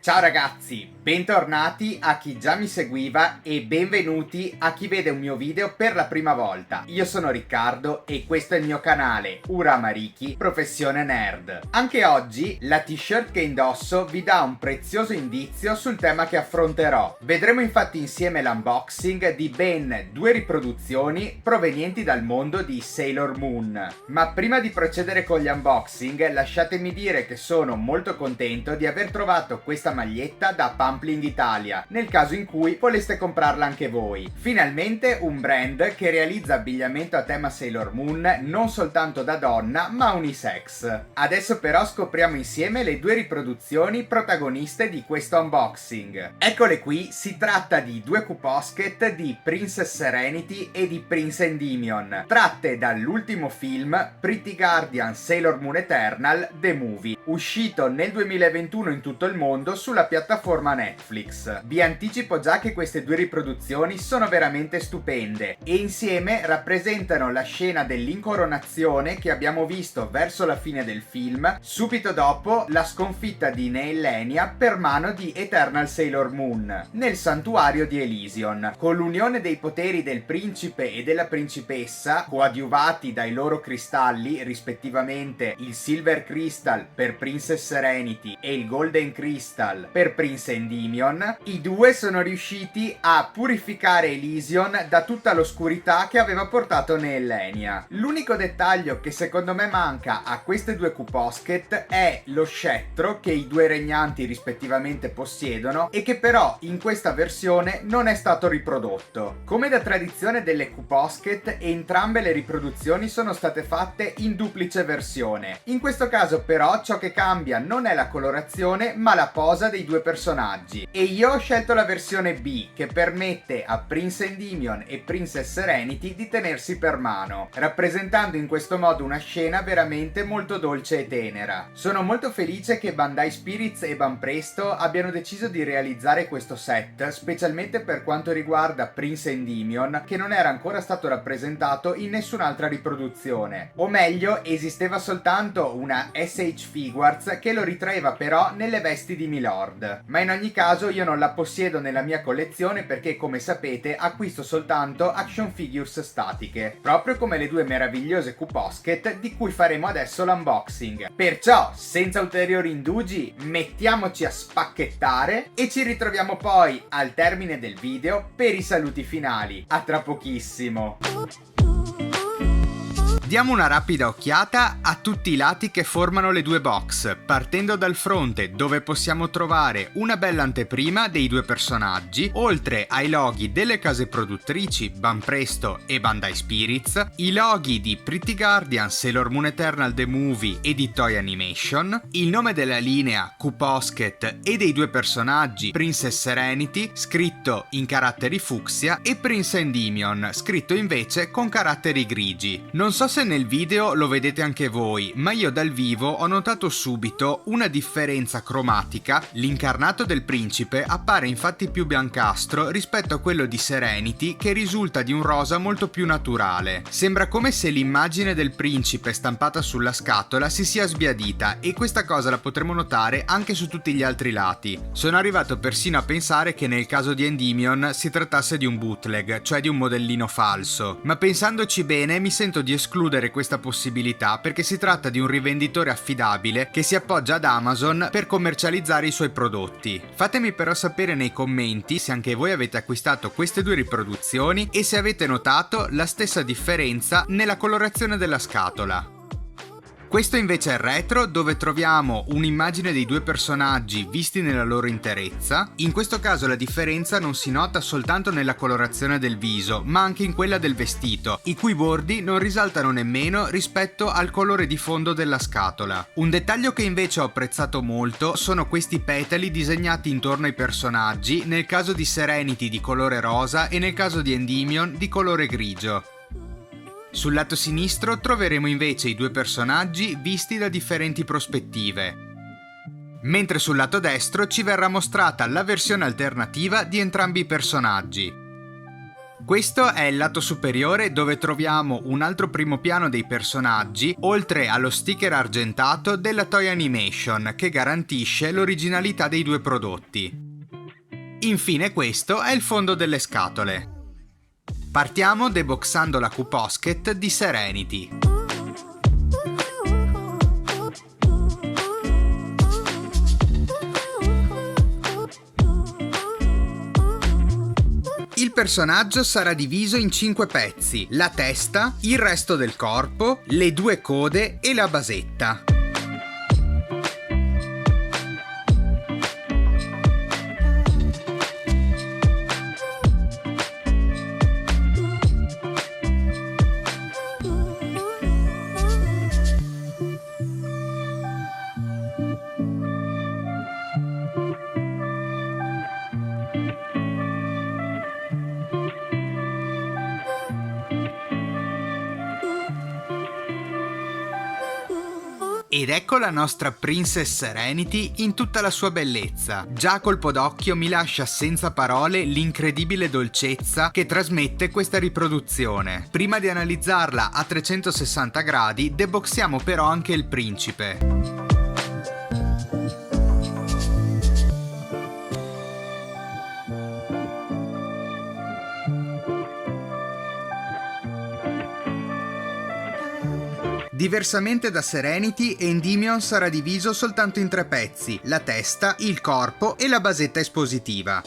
Ciao ragazzi, bentornati a chi già mi seguiva e benvenuti a chi vede un mio video per la prima volta. Io sono Riccardo e questo è il mio canale Uramariki Professione Nerd. Anche oggi la t-shirt che indosso vi dà un prezioso indizio sul tema che affronterò. Vedremo infatti insieme l'unboxing di ben 2 riproduzioni provenienti dal mondo di Sailor Moon. Ma prima di procedere con gli unboxing lasciatemi dire che sono molto contento di aver trovato questa maglietta da Pampling Italia, nel caso in cui voleste comprarla anche voi. Finalmente un brand che realizza abbigliamento a tema Sailor Moon non soltanto da donna ma unisex. Adesso però scopriamo insieme le 2 riproduzioni protagoniste di questo unboxing. Eccole qui, si tratta di 2 Couposket di Princess Serenity e di Prince Endymion, tratte dall'ultimo film Pretty Guardian Sailor Moon Eternal The Movie, uscito nel 2021 in tutto il mondo sulla piattaforma Netflix. Vi anticipo già che queste 2 riproduzioni sono veramente stupende e insieme rappresentano la scena dell'incoronazione che abbiamo visto verso la fine del film, subito dopo la sconfitta di Neilenia per mano di Eternal Sailor Moon nel santuario di Elysion. Con l'unione dei poteri del principe e della principessa, coadiuvati dai loro cristalli, rispettivamente il Silver Crystal per Princess Serenity e il Golden Crystal per Prince Endymion, i due sono riusciti a purificare Elysion da tutta l'oscurità che aveva portato Neilenia. L'unico dettaglio che secondo me manca a queste 2 Couposket è lo scettro che i 2 regnanti rispettivamente possiedono e che però in questa versione non è stato riprodotto. Come da tradizione delle Couposket, entrambe le riproduzioni sono state fatte in duplice versione. In questo caso però ciò che cambia non è la colorazione ma la posa dei 2 personaggi, e io ho scelto la versione B che permette a Prince Endymion e Princess Serenity di tenersi per mano, rappresentando in questo modo una scena veramente molto dolce e tenera. Sono molto felice che Bandai Spirits e Banpresto abbiano deciso di realizzare questo set, specialmente per quanto riguarda Prince Endymion, che non era ancora stato rappresentato in nessun'altra riproduzione, o meglio esisteva soltanto una SH Figuarts che lo ritraeva però nelle vesti di Milord. Ma in ogni caso io non la possiedo nella mia collezione perché, come sapete, acquisto soltanto action figures statiche, proprio come le 2 meravigliose Couposket di cui faremo adesso l'unboxing. Perciò, senza ulteriori indugi, mettiamoci a spacchettare e ci ritroviamo poi al termine del video per i saluti finali. A tra pochissimo. Diamo una rapida occhiata a tutti i lati che formano le 2 box, partendo dal fronte dove possiamo trovare una bella anteprima dei 2 personaggi, oltre ai loghi delle case produttrici Banpresto e Bandai Spirits, i loghi di Pretty Guardian Sailor Moon Eternal The Movie e di Toei Animation, il nome della linea Couposket e dei 2 personaggi Princess Serenity scritto in caratteri fucsia e Prince Endymion scritto invece con caratteri grigi. Non so se nel video lo vedete anche voi, ma io dal vivo ho notato subito una differenza cromatica. L'incarnato del principe appare infatti più biancastro rispetto a quello di Serenity, che risulta di un rosa molto più naturale. Sembra come se l'immagine del principe stampata sulla scatola si sia sbiadita, e questa cosa la potremo notare anche su tutti gli altri lati. Sono arrivato persino a pensare che nel caso di Endymion si trattasse di un bootleg, cioè di un modellino falso, ma pensandoci bene mi sento di escludere questa possibilità perché si tratta di un rivenditore affidabile che si appoggia ad Amazon per commercializzare i suoi prodotti. Fatemi però sapere nei commenti se anche voi avete acquistato queste 2 riproduzioni e se avete notato la stessa differenza nella colorazione della scatola. Questo invece è il retro, dove troviamo un'immagine dei 2 personaggi visti nella loro interezza. In questo caso la differenza non si nota soltanto nella colorazione del viso, ma anche in quella del vestito, i cui bordi non risaltano nemmeno rispetto al colore di fondo della scatola. Un dettaglio che invece ho apprezzato molto sono questi petali disegnati intorno ai personaggi, nel caso di Serenity di colore rosa e nel caso di Endymion di colore grigio. Sul lato sinistro troveremo invece i 2 personaggi visti da differenti prospettive, mentre sul lato destro ci verrà mostrata la versione alternativa di entrambi i personaggi. Questo è il lato superiore dove troviamo un altro primo piano dei personaggi, oltre allo sticker argentato della Toy Animation che garantisce l'originalità dei due prodotti. Infine questo è il fondo delle scatole. Partiamo deboxando la Q-Posket di Serenity. Il personaggio sarà diviso in 5 pezzi: la testa, il resto del corpo, le due code e la basetta. Ed ecco la nostra Princess Serenity in tutta la sua bellezza. Già a colpo d'occhio mi lascia senza parole l'incredibile dolcezza che trasmette questa riproduzione. Prima di analizzarla a 360 gradi, deboxiamo però anche il principe. Diversamente da Serenity, Endymion sarà diviso soltanto in 3 pezzi: la testa, il corpo e la basetta espositiva.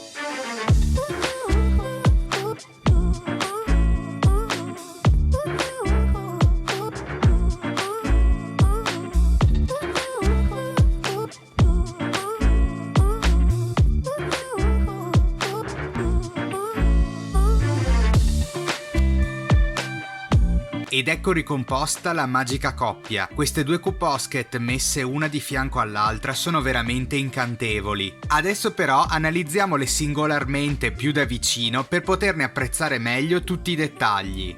Ed ecco ricomposta la magica coppia. Queste due Q-Posket messe una di fianco all'altra sono veramente incantevoli. Adesso però analizziamole singolarmente più da vicino per poterne apprezzare meglio tutti i dettagli.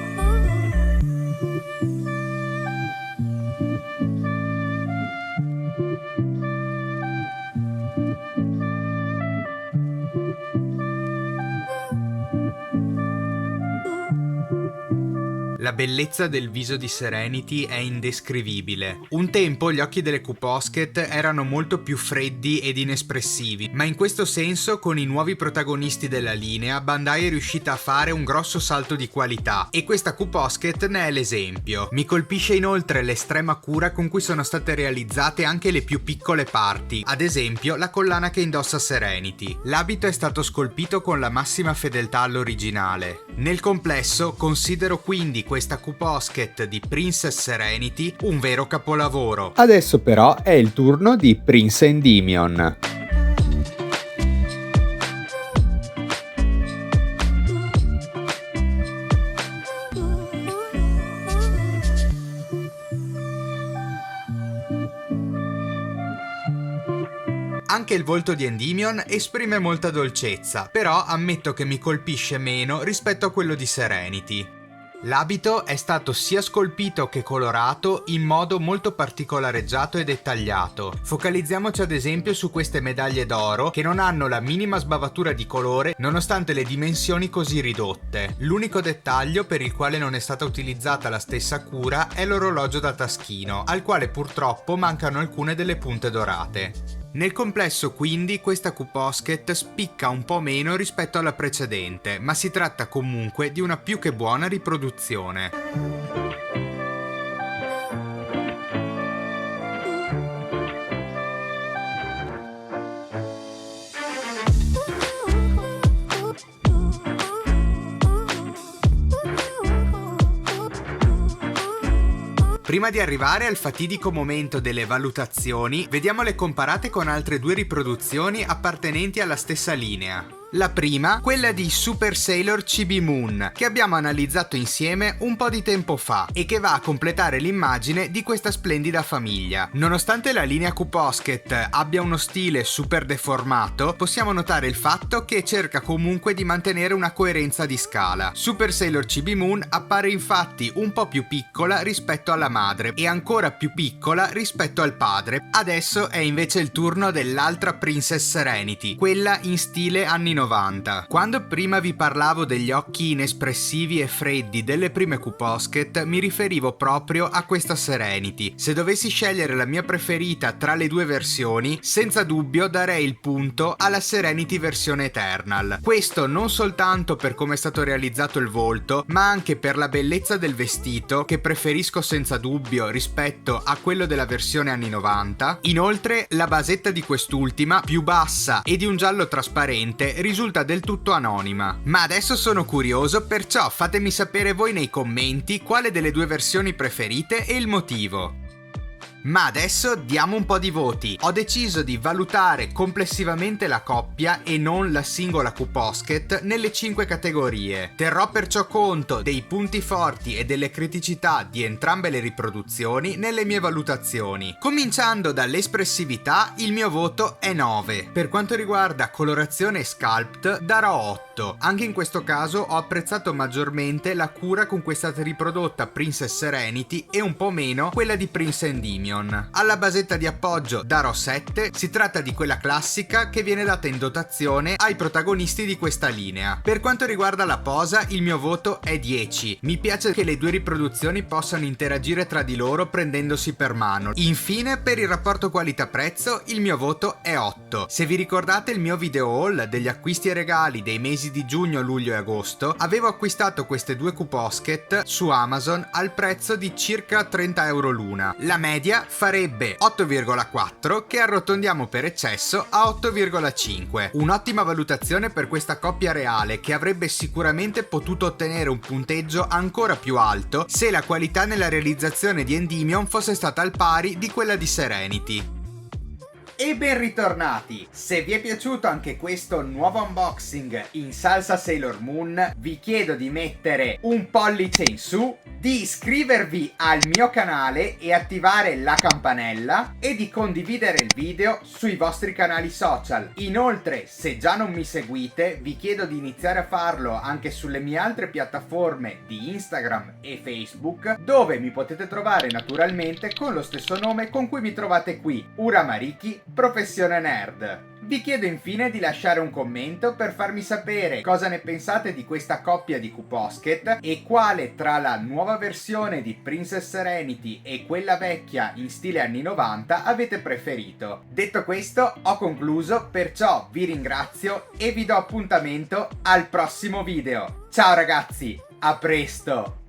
La bellezza del viso di Serenity è indescrivibile. Un tempo gli occhi delle Q-Posket erano molto più freddi ed inespressivi, ma in questo senso con i nuovi protagonisti della linea Bandai è riuscita a fare un grosso salto di qualità e questa Q-Posket ne è l'esempio. Mi colpisce inoltre l'estrema cura con cui sono state realizzate anche le più piccole parti, ad esempio la collana che indossa Serenity. L'abito è stato scolpito con la massima fedeltà all'originale. Nel complesso considero quindi questa Q-Posket di Princess Serenity un vero capolavoro. Adesso però è il turno di Prince Endymion. Anche il volto di Endymion esprime molta dolcezza, però ammetto che mi colpisce meno rispetto a quello di Serenity. L'abito è stato sia scolpito che colorato in modo molto particolareggiato e dettagliato. Focalizziamoci ad esempio su queste medaglie d'oro che non hanno la minima sbavatura di colore nonostante le dimensioni così ridotte. L'unico dettaglio per il quale non è stata utilizzata la stessa cura è l'orologio da taschino, al quale purtroppo mancano alcune delle punte dorate. Nel complesso quindi questa Q-Posket spicca un po' meno rispetto alla precedente, ma si tratta comunque di una più che buona riproduzione. Prima di arrivare al fatidico momento delle valutazioni, vediamole comparate con altre due riproduzioni appartenenti alla stessa linea. La prima, quella di Super Sailor Chibi Moon, che abbiamo analizzato insieme un po' di tempo fa e che va a completare l'immagine di questa splendida famiglia. Nonostante la linea Q-Posket abbia uno stile super deformato, possiamo notare il fatto che cerca comunque di mantenere una coerenza di scala. Super Sailor Chibi Moon appare infatti un po' più piccola rispetto alla madre e ancora più piccola rispetto al padre. Adesso è invece il turno dell'altra Princess Serenity, quella in stile anni anni 90. Quando prima vi parlavo degli occhi inespressivi e freddi delle prime Q Posket, mi riferivo proprio a questa Serenity. Se dovessi scegliere la mia preferita tra le due versioni, senza dubbio darei il punto alla Serenity versione Eternal. Questo non soltanto per come è stato realizzato il volto, ma anche per la bellezza del vestito, che preferisco senza dubbio rispetto a quello della versione anni 90. Inoltre, la basetta di quest'ultima, più bassa e di un giallo trasparente, risulta del tutto anonima. Ma adesso sono curioso, perciò fatemi sapere voi nei commenti quale delle due versioni preferite e il motivo. Ma adesso diamo un po' di voti. Ho deciso di valutare complessivamente la coppia e non la singola Q Posket nelle 5 categorie. Terrò perciò conto dei punti forti e delle criticità di entrambe le riproduzioni nelle mie valutazioni. Cominciando dall'espressività, il mio voto è 9. Per quanto riguarda colorazione e sculpt, darò 8. Anche in questo caso ho apprezzato maggiormente la cura con cui è stata riprodotta Princess Serenity e un po' meno quella di Prince Endymion. Alla basetta di appoggio darò 7, si tratta di quella classica che viene data in dotazione ai protagonisti di questa linea. Per quanto riguarda la posa, il mio voto è 10. Mi piace che le due riproduzioni possano interagire tra di loro prendendosi per mano. Infine, per il rapporto qualità-prezzo, il mio voto è 8. Se vi ricordate il mio video haul degli acquisti e regali dei mesi di giugno, luglio e agosto, avevo acquistato queste due Q Posket su Amazon al prezzo di circa 30 euro l'una. La media farebbe 8,4, che arrotondiamo per eccesso a 8,5. Un'ottima valutazione per questa coppia reale, che avrebbe sicuramente potuto ottenere un punteggio ancora più alto se la qualità nella realizzazione di Endymion fosse stata al pari di quella di Serenity. E ben ritornati! Se vi è piaciuto anche questo nuovo unboxing in salsa Sailor Moon, vi chiedo di mettere un pollice in su, di iscrivervi al mio canale e attivare la campanella e di condividere il video sui vostri canali social. Inoltre, se già non mi seguite, vi chiedo di iniziare a farlo anche sulle mie altre piattaforme di Instagram e Facebook, dove mi potete trovare naturalmente con lo stesso nome con cui mi trovate qui, Uramariki, Professione Nerd. Vi chiedo infine di lasciare un commento per farmi sapere cosa ne pensate di questa coppia di Q Posket e quale tra la nuova versione di Princess Serenity e quella vecchia in stile anni 90 avete preferito. Detto questo, ho concluso, perciò vi ringrazio e vi do appuntamento al prossimo video. Ciao ragazzi, a presto!